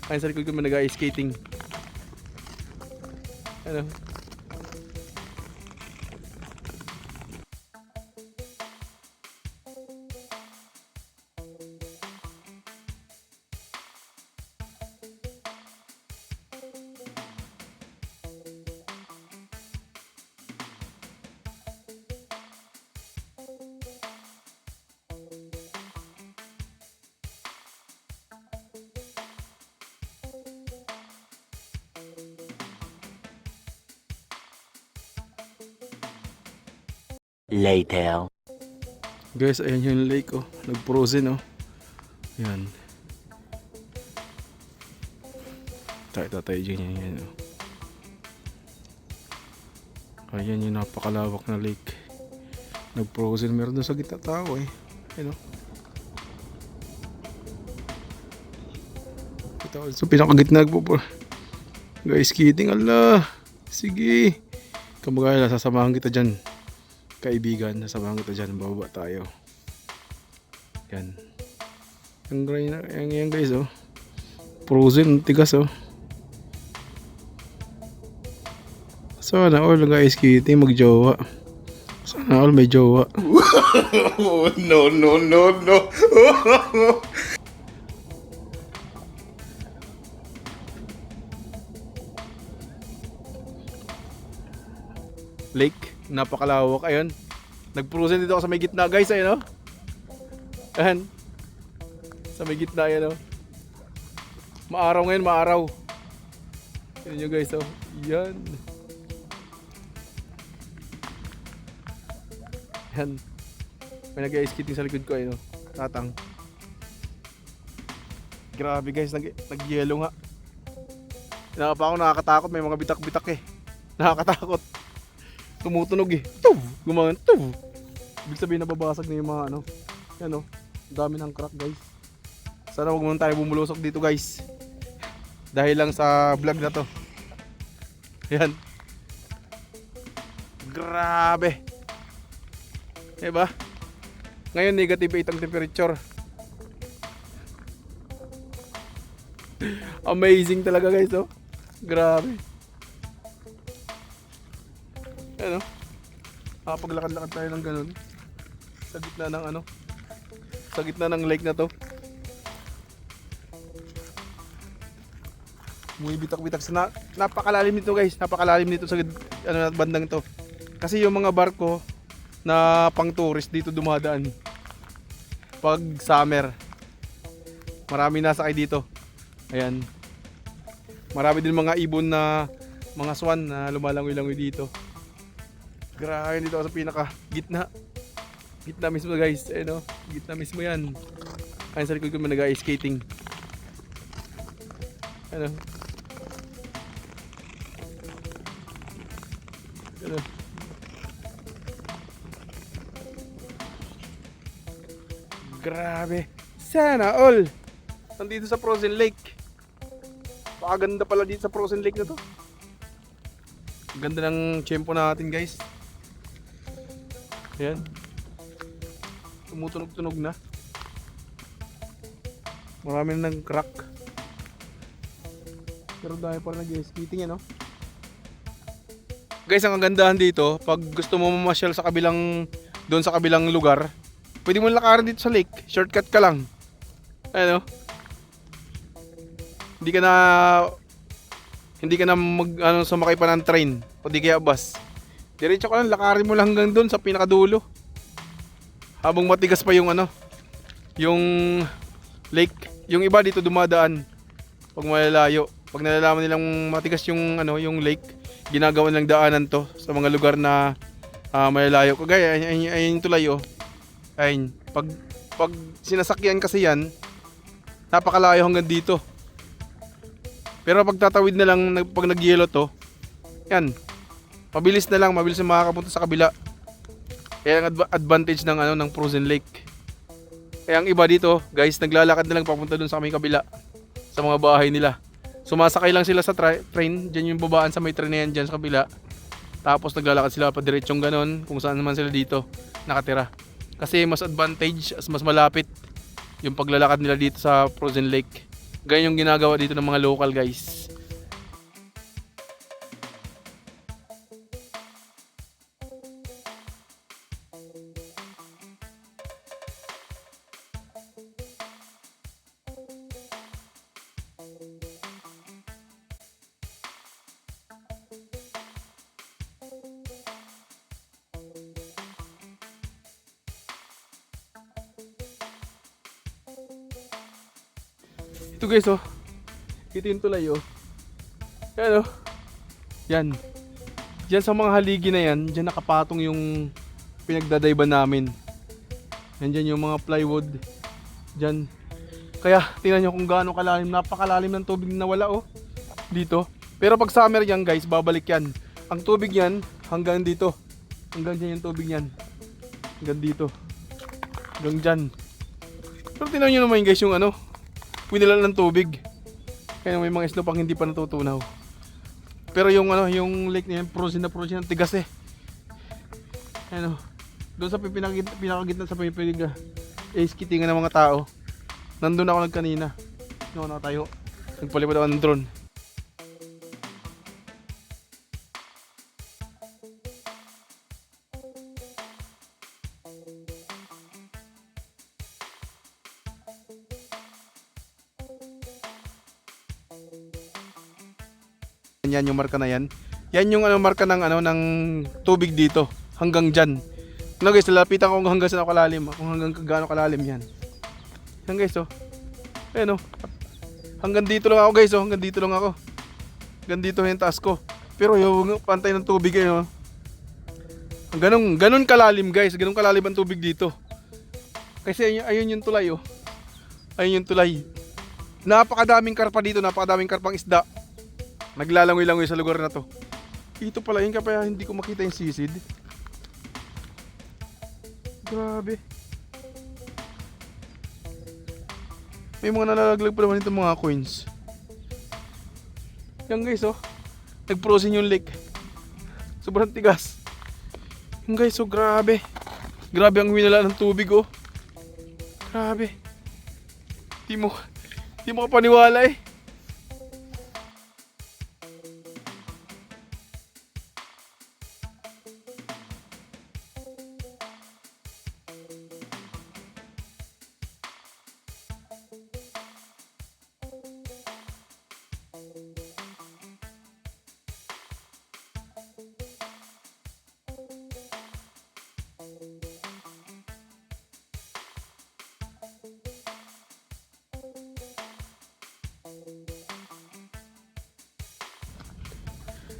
Ayun sa likod ko may nag-ice skating. Ano? Later. Guys, ayan yung lake oh. Nag-frozen oh. Ayan. Tayo dyan yan oh. Ayan yung napakalawak na lake. Nag-frozen. Meron doon sa gitna tao eh. Ayan oh. Ito, so pinakagitna nagpo. Guys, kidding. Allah. Sige. Kamagaya, sasamahan kita dyan. Kaibigan, nasamahan kita dyan. Bababa tayo. Yan. Yan guys oh. Frozen, tigas oh. Sana all guys skating magjowa. Sana all may jowa. No, no, no, no. Lake, napakalawak. Ayun. Nag-frozen dito ako sa may gitna guys. Ayun oh. Ayan. Sa may gitna yan oh. Maaraw ngayon, maaraw. Yan nyo guys oh. Yan. Yan. May nag-ice skating sa likod ko ayun oh. Tatang. Grabe guys, nag-yellow nga. Hindi pa ako nakakatakot, may mga bitak-bitak eh. Nakakatakot. Tumutunog eh. Tuv! Gumagan. Tuv! Ibig sabihin nababasag na yung mga ano. Yan oh. Dami ng crack guys. Sana wag muna tayo bumulusok dito guys. Dahil lang sa vlog na to. Yan. Grabe. Diba? Ngayon negative 8 ang temperature. Amazing talaga guys oh. Grabe. Ano? Paglakad-lakad tayo ng ganun. Sa gitna ng ano? Sa gitna ng lake na to. Bumibitak-bitak sa napakalalim nito guys. Napakalalim nito sa ano bandang to. Kasi yung mga barko na pang tourist dito dumadaan. Pag summer. Marami nasakay dito. Ayan. Marami din mga ibon na mga swan na lumalangoy-langoy dito. Grabe dito ako sa pinaka gitna. Gitna mismo guys. Ayun oh. Gitna mismo yan. Ayun sa likod ko may nag-ice skating. Ano? Ano? Grabe. Sana all. Nandito sa frozen lake. Pakaganda pala dito sa frozen lake na to. Ganda ng tiyempo natin guys. Ayan. Tumutunog-tunog na. Marami na ng crack. Pero dahil pa rin nag-skating yan, no? Guys, ang kagandahan dito, pag gusto mo mamasyal sa kabilang, doon sa kabilang lugar, pwede mo lakarin dito sa lake. Shortcut ka lang. Ano? Hindi ka na sumakay pa ng train o di kaya bus. Diretso ka lang, lakarin mo lang hanggang doon sa pinakadulo. Habang matigas pa yung yung lake. Yung iba dito dumadaan pag malalayo. Pag nalalaman nilang matigas yung yung lake, ginagawa nilang daanan to sa mga lugar na malalayo. Kagaya ayun yung tulay oh. Ayun, pag sinasakyan kasi yan, napakalayo hanggang dito. Pero pag tatawid na lang pag nag-yellow to, yan. Mabilis na makakapunta sa kabila. Kaya ang advantage ng frozen lake. Kaya ang iba dito, guys, naglalakad na lang papunta dun sa kaming kabila sa mga bahay nila. Sumasakay lang sila sa train, diyan yung babaan sa may train na yan diyan sa kabila. Tapos naglalakad sila pa diretsong ganon kung saan naman sila dito nakatira. Kasi mas advantage, mas malapit yung paglalakad nila dito sa frozen lake. Ganyan yung ginagawa dito ng mga local guys. Ito guys oh. Ito yung tulay oh. Yan oh. Yan. Diyan sa mga haligi na yan, diyan nakapatong yung pinagdadayban namin. Nandiyan yung mga plywood. Diyan. Kaya tingnan nyo kung gaano kalalim. Napakalalim ng tubig na wala oh. Dito. Pero pag summer yan guys, babalik yan. Ang tubig yan hanggang dito. Hanggang dyan yung tubig yan. Hanggang dito. Hanggang dyan. Pero tingnan nyo naman guys yung ano. Pinilal ng tubig. Kaya may mga islo pang hindi pa natutunaw. Pero yung ano, yung lake na yan, frozen na tigas eh. Ano, doon sa pinakagitna sa pipiliga, skitingan ng mga tao. Nandun ako nagkanina. Noon ako tayo. Nagpalipad ako ng drone. Yan yung marka na yan. Yan yung ano, marka ng ano ng tubig dito hanggang diyan. Ano guys, lalapitan ko hanggang saan ako kalalim, kung hanggang gaano kalalim yan. Yan guys oh. Ayan oh. Hanggang dito lang ako guys oh, hanggang dito lang ako. Hanggang dito yung taas ko. Pero yung pantay ng tubig eh oh. Ganun kalalim guys, ganun kalalim ang tubig dito. Kasi ayun yung tulay oh. Ayun yung tulay. Napakadaming karpa dito, napakadaming karpang isda. Naglalangoy-langoy sa lugar na to. Ito pala yun kaya hindi ko makita yung sisid. Grabe. May mga nalalaglag pa naman itong mga coins. Yan guys oh. Nag-frozen yung lake. Sobrang tigas. Yan guys oh, grabe. Grabe ang winala ng tubig oh. Grabe. Di mo kapaniwala eh.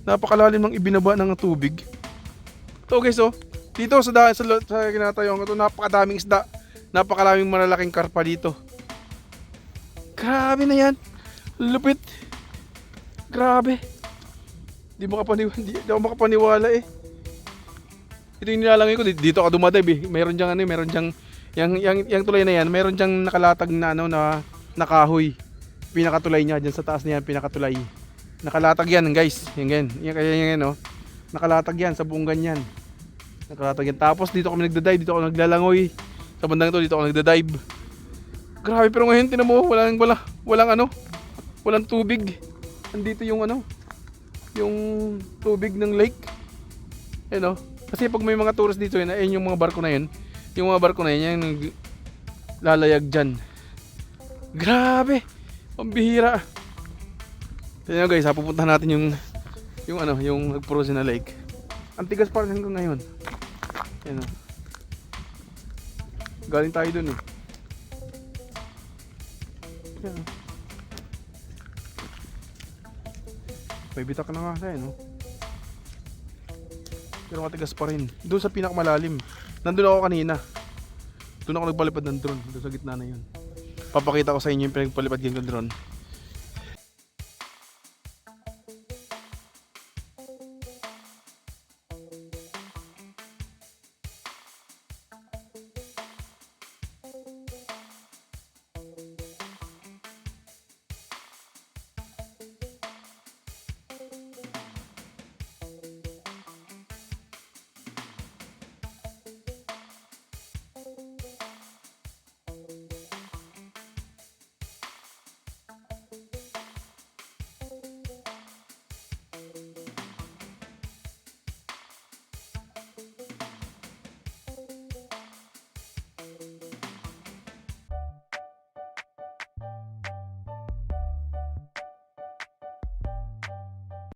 Napakalalim ng ibinaba ng tubig. Ito guys oh. Dito sa kinatayong ito, napakadaming isda. Napakalaming malalaking karpa dito. Grabe na yan. Lupit. Grabe. Di ako makapaniwala eh. Ito yung nilalangay ko. Dito ka dumadive eh. Meron diyang ano, meron diyang yung tulay na yan, meron diyang nakalatag na ano na nakahoy. Pinakatulay niya diyan sa taas niyan, pinakatulay. Nakalatag yan guys. Yan kaya yan oh. Nakalatag yan sa buong ganyan. Nakalatag yan. Tapos dito kami nagda-dive, dito ako naglalangoy. Sa bandang ito, dito ako nagda-dive. Grabe, pero ngayon tinan mo, walang tubig. Andito yung ano, yung tubig ng lake. Ayun oh. Kasi pag may mga tourist dito yun, ayun yung mga barko na yun. Yung mga barko na yun, yung lalayag dyan. Grabe, pambihira. Tignan nyo guys, pupuntahan natin yung nag-frozen na lake. Ang tigas pa rin hanggang ngayon. Ayan o. Galing tayo dun eh. Ayan o. May bitak na nga no? Pero matigas pa rin. Doon sa pinakamalalim. Nandun ako kanina. Doon ako nagpalipad ng drone. Doon sa gitna na yun. Papakita ko sa inyo yung pinagpalipad ng drone.